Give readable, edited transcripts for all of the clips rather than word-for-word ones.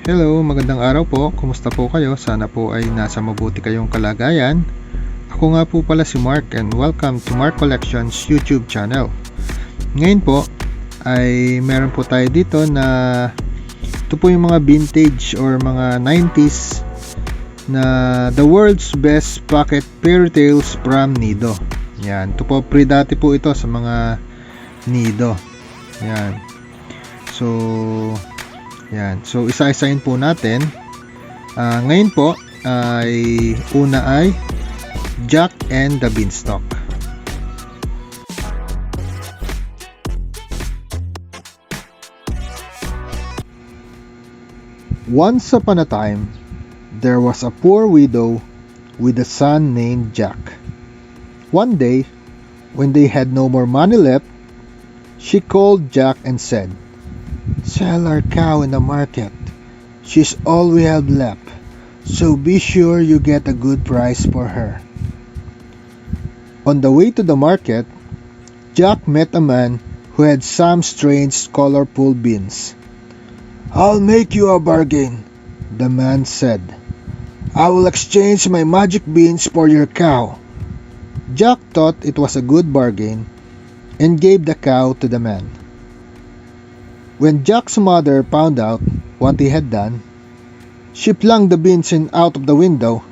Hello, magandang araw po. Kumusta po kayo? Sana po ay nasa mabuti kayong kalagayan. Ako nga po pala si Mark and welcome to Mark Collections YouTube channel. Ngayon po ay meron po tayo dito na ito po yung mga vintage or mga 90s na the world's best pocket fairy tales from NIDO. Yan, ito po pre-dati po ito sa mga NIDO. Yan. So isa-isahin po natin. Ngayon po ay una ay Jack and the Beanstalk. Once upon a time, there was a poor widow with a son named Jack. One day, when they had no more money left, she called Jack and said, "Sell our cow in the market. She's all we have left, so be sure you get a good price for her." On the way to the market, Jack met a man who had some strange colorful beans. "I'll make you a bargain," the man said. "I will exchange my magic beans for your cow." Jack thought it was a good bargain and gave the cow to the man. When Jack's mother found out what he had done, she flung the beans out of the window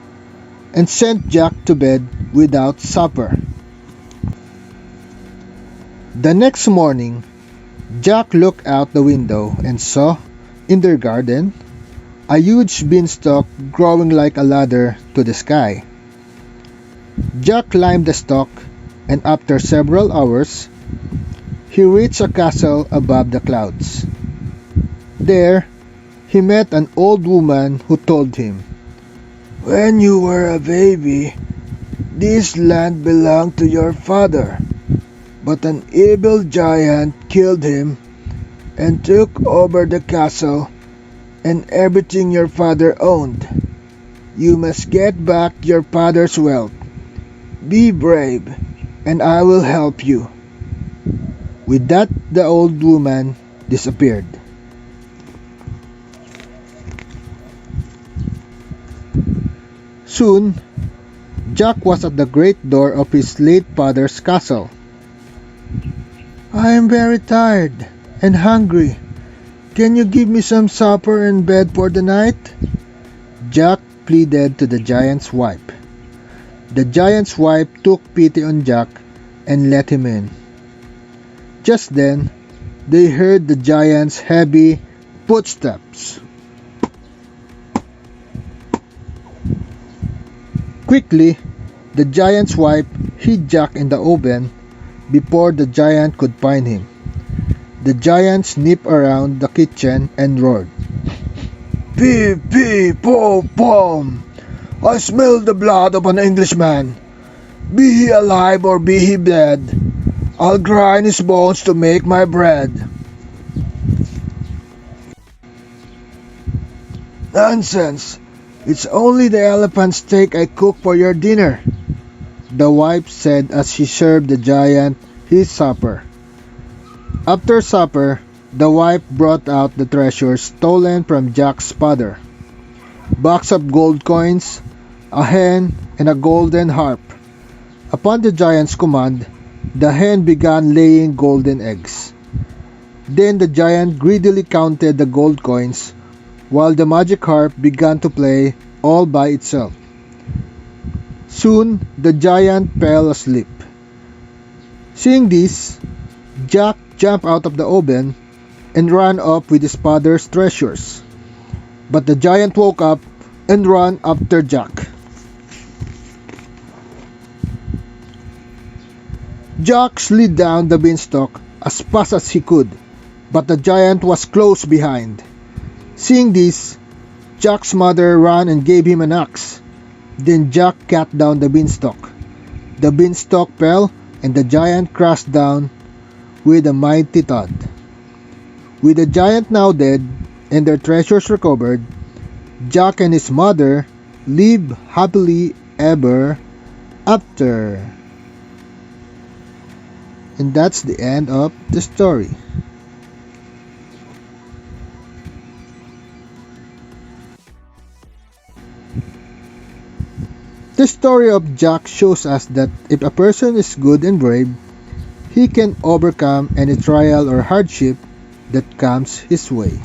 and sent Jack to bed without supper. The next morning, Jack looked out the window and saw, in their garden, a huge beanstalk growing like a ladder to the sky. Jack climbed the stalk, and after several hours, he reached a castle above the clouds. There, he met an old woman who told him, "When you were a baby, this land belonged to your father, but an evil giant killed him and took over the castle and everything your father owned. You must get back your father's wealth. Be brave, and I will help you." With that, the old woman disappeared. Soon, Jack was at the great door of his late father's castle. "I am very tired and hungry. Can you give me some supper and bed for the night?" Jack pleaded to the giant's wife. The giant's wife took pity on Jack and let him in. Just then, they heard the giant's heavy footsteps. Quickly, the giant's wife hid Jack in the oven before the giant could find him. The giant sniffed around the kitchen and roared, "Pee, pee, pom, pom! I smell the blood of an Englishman. Be he alive or be he dead, I'll grind his bones to make my bread." "Nonsense! It's only the elephant steak I cook for your dinner," the wife said as she served the giant his supper. After supper, the wife brought out the treasures stolen from Jack's father: box of gold coins, a hen, and a golden harp. Upon the giant's command, the hen began laying golden eggs. Then the giant greedily counted the gold coins, while the magic harp began to play all by itself. Soon, the giant fell asleep. Seeing this, Jack jumped out of the oven and ran off with his father's treasures. But the giant woke up and ran after Jack. Jack slid down the beanstalk as fast as he could, but the giant was close behind. Seeing this, Jack's mother ran and gave him an axe. Then Jack cut down the beanstalk. The beanstalk fell, and the giant crashed down with a mighty thud. With the giant now dead and their treasures recovered, Jack and his mother lived happily ever after. And that's the end of the story. The story of Jack shows us that if a person is good and brave, he can overcome any trial or hardship that comes his way.